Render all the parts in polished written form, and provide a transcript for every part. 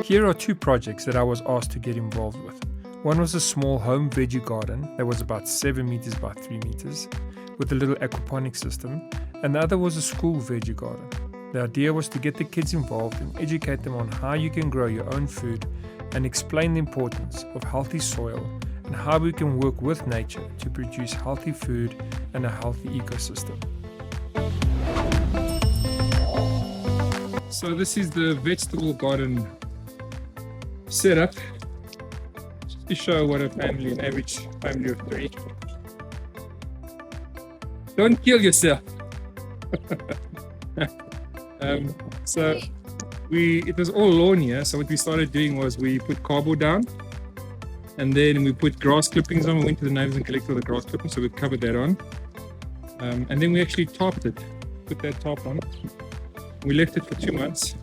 Here are two projects that I was asked to get involved with. One was a small home veggie garden that was about 7 meters by 3 meters with a little aquaponic system, and the other was a school veggie garden. The idea was to get the kids involved and educate them on how you can grow your own food and explain the importance of healthy soil and how we can work with nature to produce healthy food and a healthy ecosystem. So this is the vegetable garden setup, just to show what an average family of 3. Don't kill yourself. So it was all lawn here, so what we started doing was we put cardboard down and then we put grass clippings on. We went to the neighbors and collected all the grass clippings, so we covered that on, and then we actually tarped it, put that tarp on. We left it for 2 months,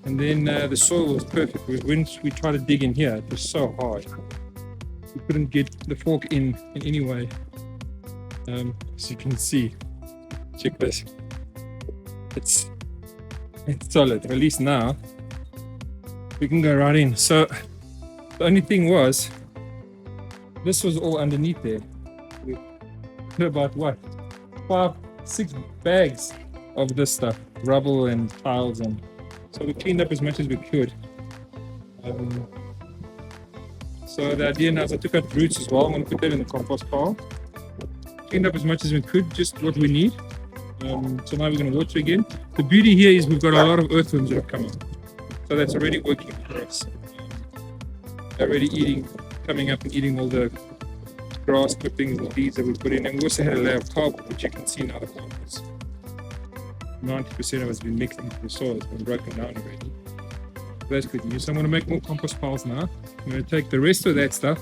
and then the soil was perfect. When we tried to dig in here, it was so hard. We couldn't get the fork in any way. As you can see, check this. It's solid. At least now we can go right in. So the only thing was, this was all underneath there. We put about 5-6 bags of this stuff, rubble and tiles, and so we cleaned up as much as we could. So the idea now is I took out roots as well. I'm going to put that in the compost pile. Cleaned up as much as we could, just what we need. So now we're going to water again. The beauty here is we've got a lot of earthworms that have come up, so that's already working for us. They're already coming up and eating all the grass clippings and leaves that we put in. And we also had a layer of cardboard, which you can see now the compost. 90% of it has been mixed into the soil. It's been broken down already. That's good news. So I'm going to make more compost piles now. I'm going to take the rest of that stuff,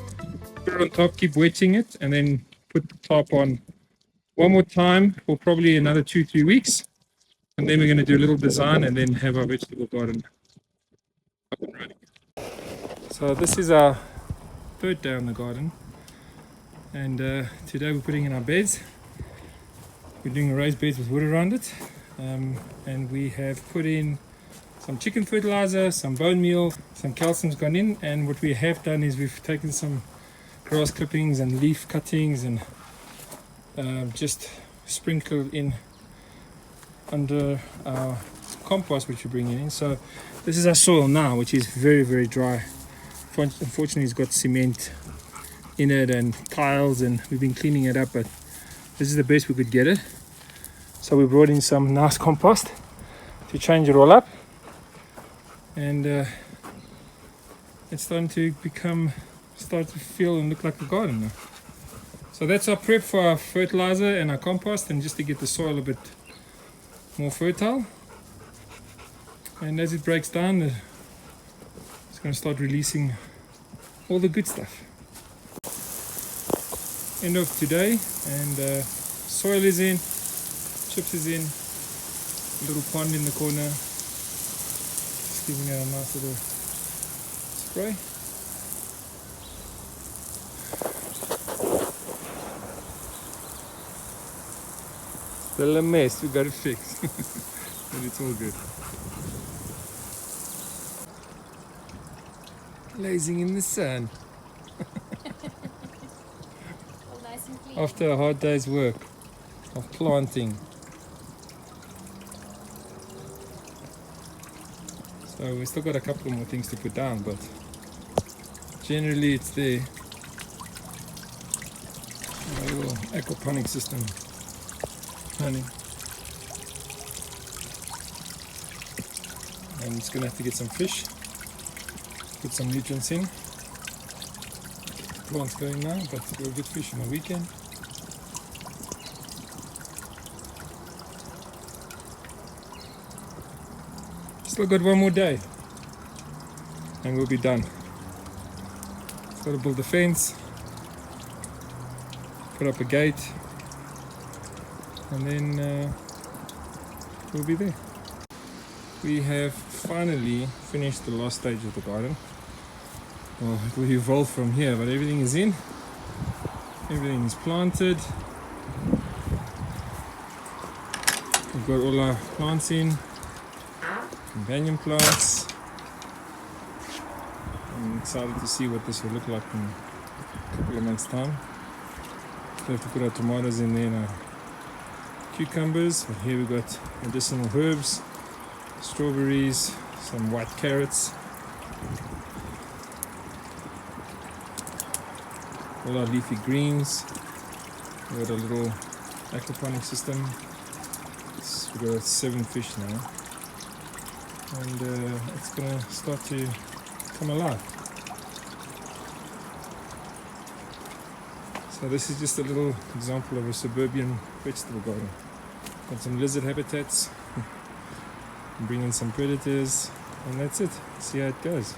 put it on top, keep wetting it, and then put the top on one more time for probably another 2-3 weeks. And then we're going to do a little design and then have our vegetable garden up and running. So this is our third day on the garden. And today we're putting in our beds. We're doing raised beds with wood around it. And we have put in some chicken fertilizer, some bone meal, some calcium's gone in, and what we have done is we've taken some grass clippings and leaf cuttings and just sprinkled in under our compost which we're bringing in. So this is our soil now, which is very, very dry. Unfortunately it's got cement in it and tiles, and we've been cleaning it up, but this is the best we could get it. So we brought in some nice compost to change it all up, and it's starting to start to feel and look like a garden now. So that's our prep for our fertilizer and our compost, and just to get the soil a bit more fertile. And as it breaks down, it's going to start releasing all the good stuff. End of today, and soil is in. Chips is in, a little pond in the corner, just giving it a nice little spray. Still a mess, we got it fixed, but it's all good. Lazing in the sun. All nice and clean. After a hard day's work of planting. So we still got a couple more things to put down, but generally it's there. A little aquaponic system running. I'm just gonna have to get some fish, put some nutrients in. Plants going now, but we'll get fish on the weekend. Still got one more day and we'll be done. Just got to build a fence, put up a gate, and then we'll be there. We have finally finished the last stage of the garden. Well, it will evolve from here, but everything is in. Everything is planted. We've got all our plants in. Companion plants. I'm excited to see what this will look like in a couple of months' time. We have to put our tomatoes in there and our cucumbers. And here we've got medicinal herbs, strawberries, some white carrots, all our leafy greens. We've got a little aquaponic system. We've got 7 fish now, and it's gonna start to come alive. So this is just a little example of a suburban vegetable garden. Got some lizard habitats, bring in some predators, and that's it. See how it goes.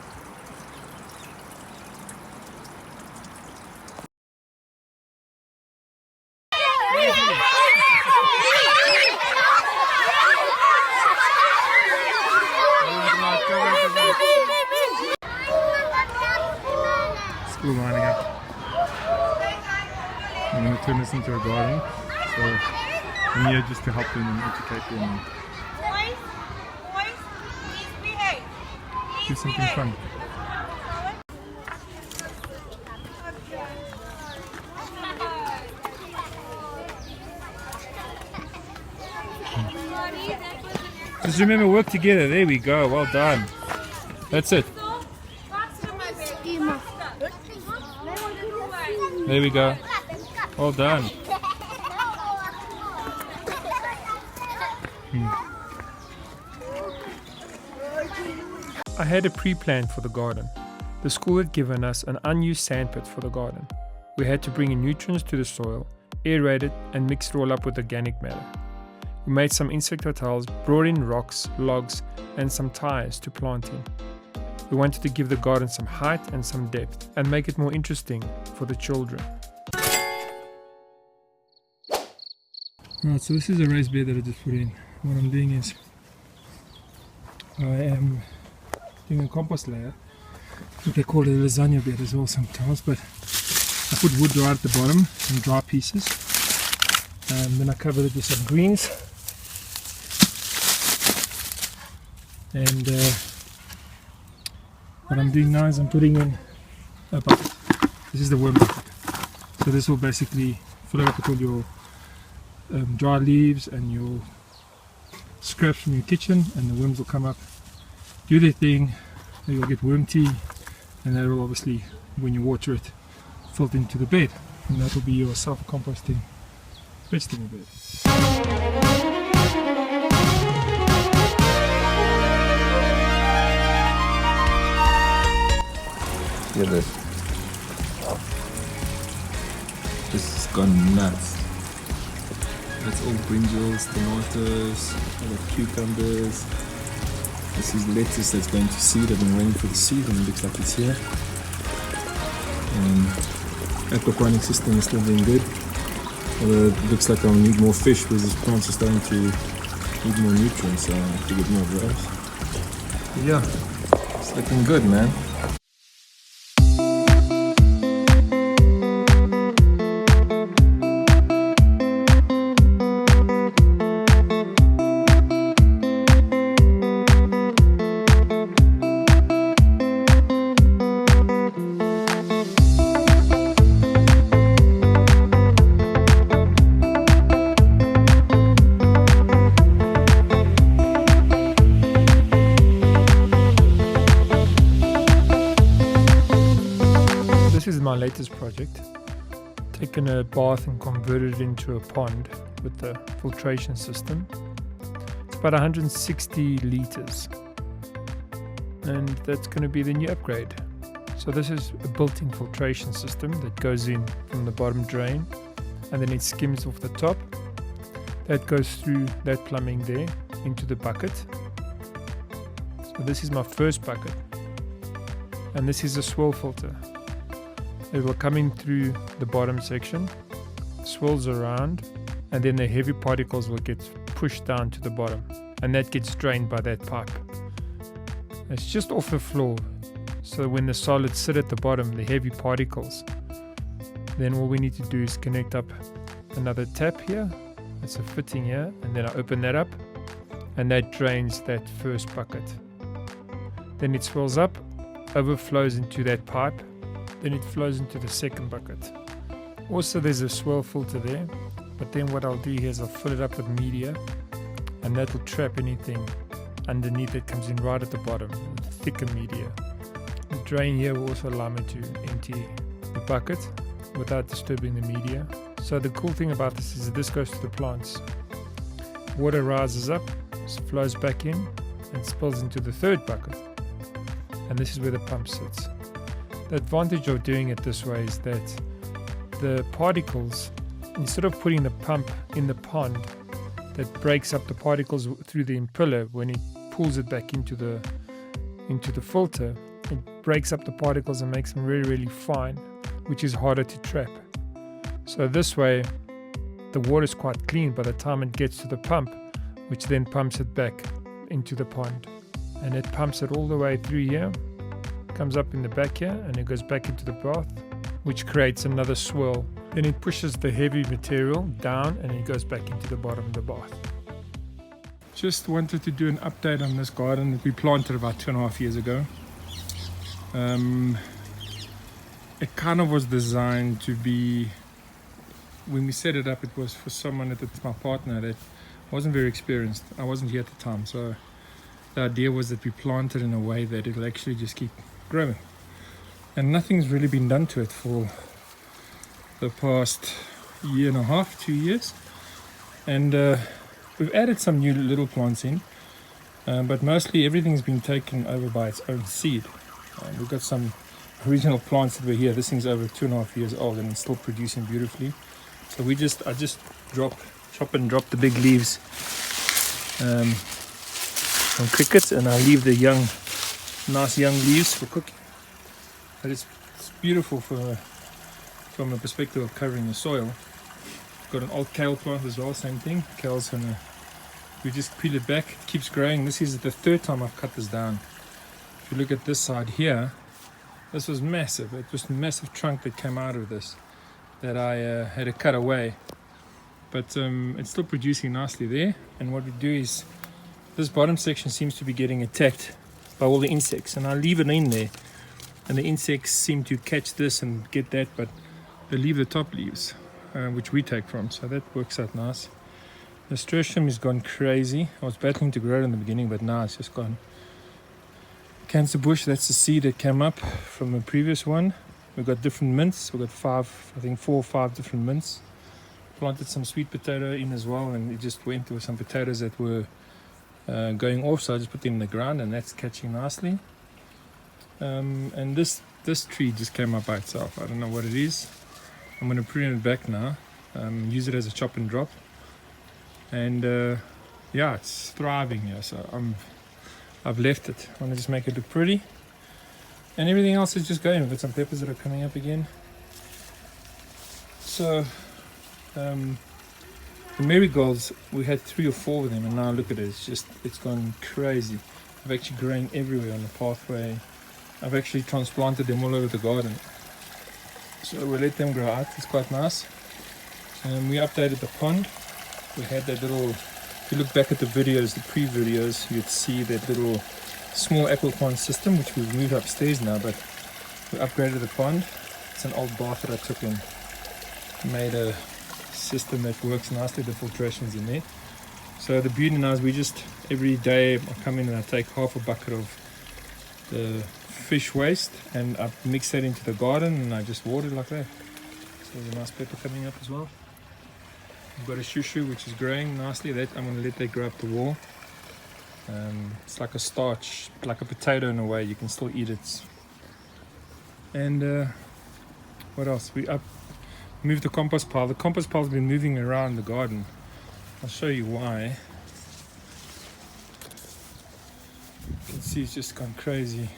School lining up. I'm going to turn this into a garden, so I'm here just to help them and educate them and do something fun. Just remember, work together. There we go. Well done. That's it. There we go. Well done. I had a pre-plan for the garden. The school had given us an unused sandpit for the garden. We had to bring in nutrients to the soil, aerate it, and mix it all up with organic matter. We made some insect hotels, brought in rocks, logs, and some tires to plant in. We wanted to give the garden some height and some depth, and make it more interesting for the children. Right, so this is a raised bed that I just put in. What I'm doing is I am doing a compost layer. What they call it a lasagna bed as well sometimes, but I put wood right at the bottom and dry pieces. And then I covered it with some greens. And what I'm doing now is I'm putting in a bucket. This is the worm bucket. So this will basically fill it up with all your dry leaves and your scraps from your kitchen, and the worms will come up, do their thing, and you'll get worm tea, and that will obviously, when you water it, filter into the bed, and that will be your self-composting vegetable bed. Look at this. This has gone nuts. That's all brinjals, tomatoes, other cucumbers. This is lettuce that's going to seed. I've been waiting for the seed and it looks like it's here. Aquaponic system is still doing good. Although it looks like I'll need more fish because these plants are starting to need more nutrients, so I have to get more of those. But yeah, it's looking good, man. This is my latest project. Taken a bath and converted it into a pond with the filtration system. It's about 160 liters, and that's going to be the new upgrade. So this is a built-in filtration system that goes in from the bottom drain, and then it skims off the top. That goes through that plumbing there into the bucket. So this is my first bucket, and this is a swirl filter. It will come in through the bottom section, swirls around, and then the heavy particles will get pushed down to the bottom, and that gets drained by that pipe. It's just off the floor, so when the solids sit at the bottom, the heavy particles, then all we need to do is connect up another tap here. It's a fitting here, and then I open that up, and that drains that first bucket. Then it swells up, overflows into that pipe, then it flows into the second bucket. Also there's a swirl filter there, but then what I'll do here is I'll fill it up with media, and that will trap anything underneath that comes in right at the bottom, thicker media. The drain here will also allow me to empty the bucket without disturbing the media. So the cool thing about this is that this goes to the plants. Water rises up, flows back in, and spills into the third bucket. And this is where the pump sits. The advantage of doing it this way is that the particles, instead of putting the pump in the pond that breaks up the particles through the impeller, when it pulls it back into the filter, it breaks up the particles and makes them really, really fine, which is harder to trap. So this way the water is quite clean by the time it gets to the pump, which then pumps it back into the pond, and it pumps it all the way through here, comes up in the back here, and it goes back into the bath, which creates another swirl. Then it pushes the heavy material down and it goes back into the bottom of the bath. Just wanted to do an update on this garden that we planted about 2.5 years ago. It kind of was designed to be, when we set it up, it was for someone that's my partner that wasn't very experienced. I wasn't here at the time, so the idea was that we plant it in a way that it'll actually just keep growing. And nothing's really been done to it for the past 1.5 to 2 years. And we've added some new little plants in, but mostly everything's been taken over by its own seed. We've got some original plants that were here. This thing's over 2.5 years old and it's still producing beautifully. So I just chop and drop the big leaves from crickets, and I leave the nice young leaves for cooking. But it's beautiful from a perspective of covering the soil. Got an old kale plant as well, same thing. Kale's we just peel it back, it keeps growing. This is the third time I've cut this down. If you look at this side here, this was massive. It was a massive trunk that came out of this that I had to cut away. But it's still producing nicely there. And what we do is, this bottom section seems to be getting attacked by all the insects, and I leave it in there. And the insects seem to catch this and get that, but they leave the top leaves, which we take from, so that works out nice. The nasturtium has gone crazy. I was battling to grow it in the beginning, but now it's just gone. Cancer bush, that's the seed that came up from the previous one. We've got different mints. We've got 4 or 5 different mints. Planted some sweet potato in as well, and it just went with some potatoes that were going off, so I just put them in the ground, and that's catching nicely. And this tree just came up by itself. I don't know what it is. I'm going to prune it back now, use it as a chop and drop, and yeah, it's thriving here. So I've left it. I want to just make it look pretty, and everything else is just going. We've got some peppers that are coming up again. So the marigolds, we had 3 or 4 of them, and now look at it. It's gone crazy. They've actually growing everywhere on the pathway. I've actually transplanted them all over the garden, so we'll let them grow out. It's quite nice. We updated the pond. We had that little, if you look back at the videos, the pre-videos, you'd see that little small apple pond system, which we've moved upstairs now, but we upgraded the pond. It's an old bath that I took and made a system that works nicely. The filtration's in there. So the beauty now is we just, every day I come in and I take half a bucket of the fish waste and I mix that into the garden and I just water it like that. So there's a nice pepper coming up as well. We've got a shushu which is growing nicely. That I'm going to let that grow up the wall. It's like a starch, like a potato in a way. You can still eat it. And what else? We moved the compost pile. The compost pile's been moving around the garden. I'll show you why. You can see it's just gone crazy.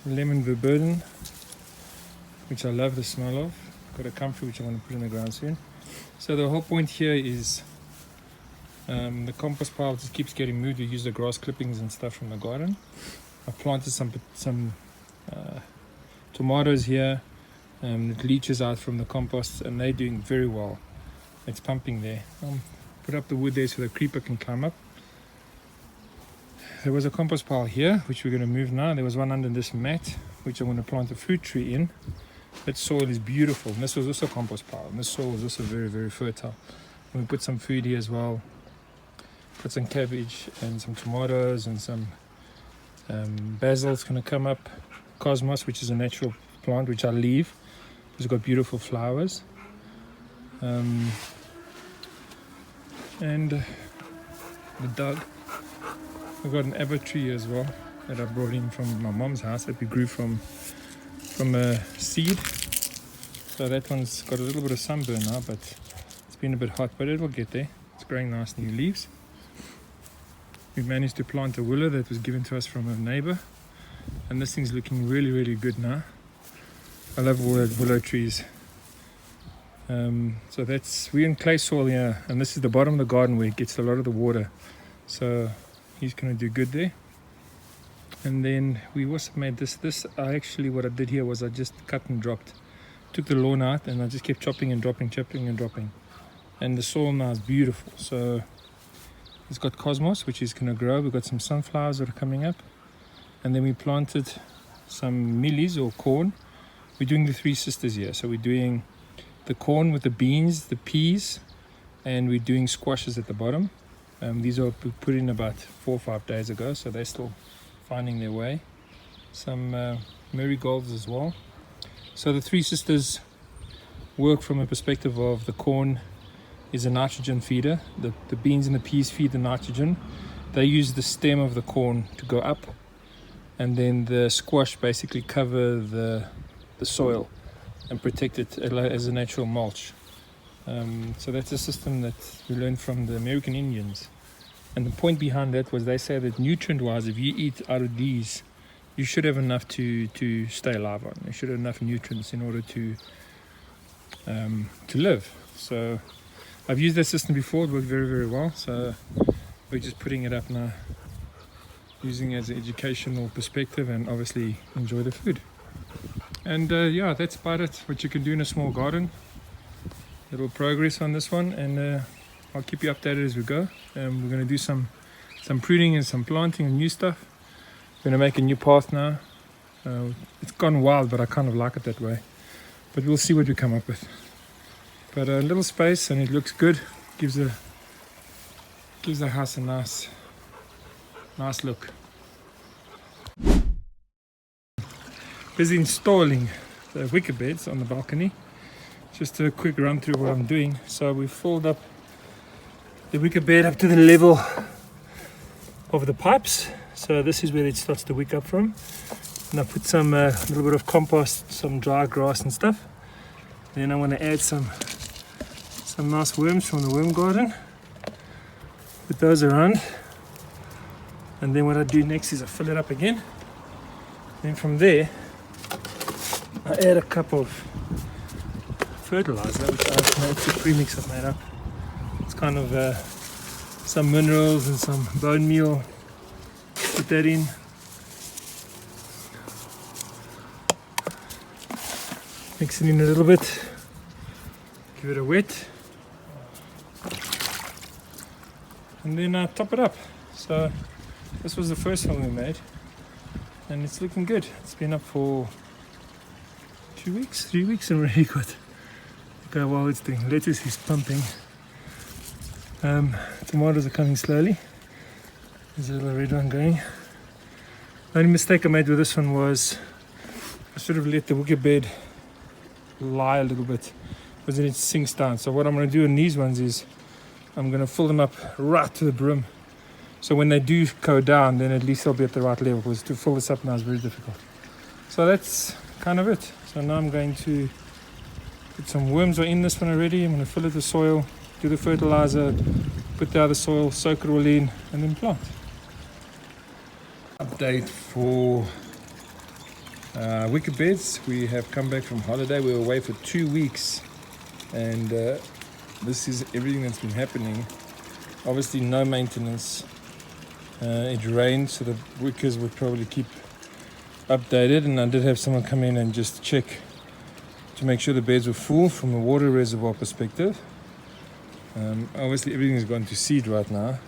Lemon verbena, which I love the smell of. Got a comfrey which I want to put in the ground soon. So the whole point here is the compost pile just keeps getting moved. We use the grass clippings and stuff from the garden. I planted some tomatoes here. It leaches out from the compost and they're doing very well. It's pumping there. Put up the wood there so the creeper can climb up. there was a compost pile here, which we're going to move now. There was one under this mat, which I'm going to plant a fruit tree in. That soil is beautiful. And this was also a compost pile. And this soil was also very, very fertile. And we put some food here as well. Put some cabbage and some tomatoes and some basil's going to come up. Cosmos, which is a natural plant, which I leave. It's got beautiful flowers. And the dog. I've got an apple tree as well that I brought in from my mom's house that we grew from a seed. So that one's got a little bit of sunburn now, but it's been a bit hot, but it will get there. It's growing nice new leaves. We managed to plant a willow that was given to us from a neighbor, and this thing's looking really, really good now. I love willow trees. So we're in clay soil here, and this is the bottom of the garden where it gets a lot of the water. So he's going to do good there. And then we also made this. What I did here was I just cut and dropped. Took the lawn out and I just kept chopping and dropping. And the soil now is beautiful. So it's got cosmos, which is going to grow. We've got some sunflowers that are coming up. And then we planted some millies or corn. We're doing the three sisters here. So we're doing the corn with the beans, the peas, and we're doing squashes at the bottom. These are put in about 4 or 5 days ago, so they're still finding their way. Some marigolds as well. So the three sisters work from a perspective of the corn is a nitrogen feeder. The beans and the peas feed the nitrogen. They use the stem of the corn to go up, and then the squash basically cover the soil and protect it as a natural mulch. So that's a system that we learned from the American Indians. And the point behind that was they say that nutrient-wise, if you eat out of these, you should have enough to stay alive on. You should have enough nutrients in order to live. So I've used that system before. It worked very, very well. So we're just putting it up now, using it as an educational perspective, and obviously enjoy the food. And yeah, that's about it. What you can do in a small garden. Little progress on this one, and I'll keep you updated as we go. We're going to do some pruning and some planting and new stuff. We're going to make a new path now. It's gone wild, but I kind of like it that way. But we'll see what we come up with. But a little space, and it looks good. Gives the house a nice look. Busy installing the wicker beds on the balcony. Just a quick run through what I'm doing. So we filled up the wicker bed up to the level of the pipes. So this is where it starts to wick up from. And I put some little bit of compost, some dry grass and stuff. Then I want to add some nice worms from the worm garden. Put those around. And then what I do next is I fill it up again. Then from there, I add a cup of fertilizer, which it's a premix I've made up. It's kind of some minerals and some bone meal. Put that in. Mix it in a little bit. Give it a wet. And then top it up. So this was the first one we made. And it's looking good. It's been up for 2 weeks, 3 weeks, and already got. Look how well it's doing. Lettuce is pumping. Tomatoes are coming slowly. There's a little red one going. The only mistake I made with this one was I should have let the wicker bed lie a little bit, because then it sinks down. So what I'm going to do in these ones is I'm going to fill them up right to the brim. So when they do go down, then at least they'll be at the right level, because to fill this up now is very difficult. So that's kind of it. So now I'm going to put some worms in this one already. I'm going to fill it with soil, do the fertilizer, put the other soil, soak it all in, and then plant. Update for wicker beds. We have come back from holiday. We were away for 2 weeks, and this is everything that's been happening. Obviously no maintenance. It rained, so the wickers would probably keep updated, and I did have someone come in and just check to make sure the beds were full from a water reservoir perspective. Obviously everything has gone to seed right now.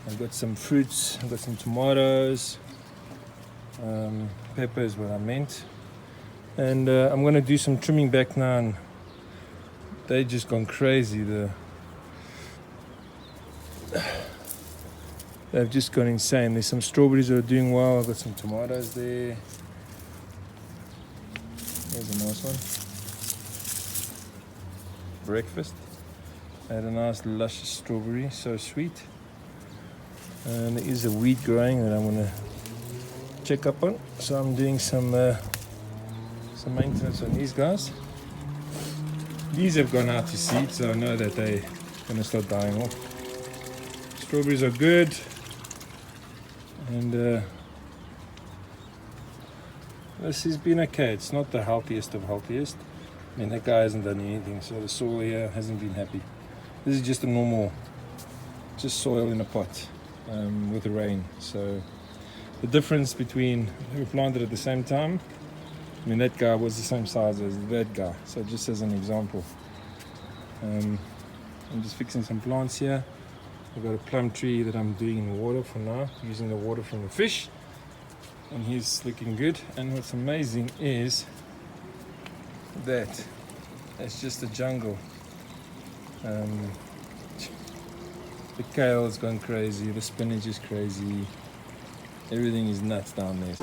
I've got some fruits, I've got some tomatoes, pepper is what I meant. And I'm going to do some trimming back now, and they just gone crazy. They've just gone insane. There's some strawberries that are doing well. I've got some tomatoes there. Here's a nice one. Breakfast. I had a nice luscious strawberry, so sweet. And there is a weed growing that I'm going to check up on. So I'm doing some maintenance on these guys. These have gone out to seed, so I know that they're going to start dying off. Strawberries are good. And this has been okay. It's not the healthiest of healthiest. I mean, that guy hasn't done anything, so the soil here hasn't been happy. This is just a normal, just soil in a pot with rain. So the difference between, we planted at the same time. I mean, that guy was the same size as that guy. So just as an example, I'm just fixing some plants here. I've got a plum tree that I'm doing in the water for now, using the water from the fish, and he's looking good. And what's amazing is that it's just a jungle. The kale has gone crazy, the spinach is crazy, everything is nuts down there.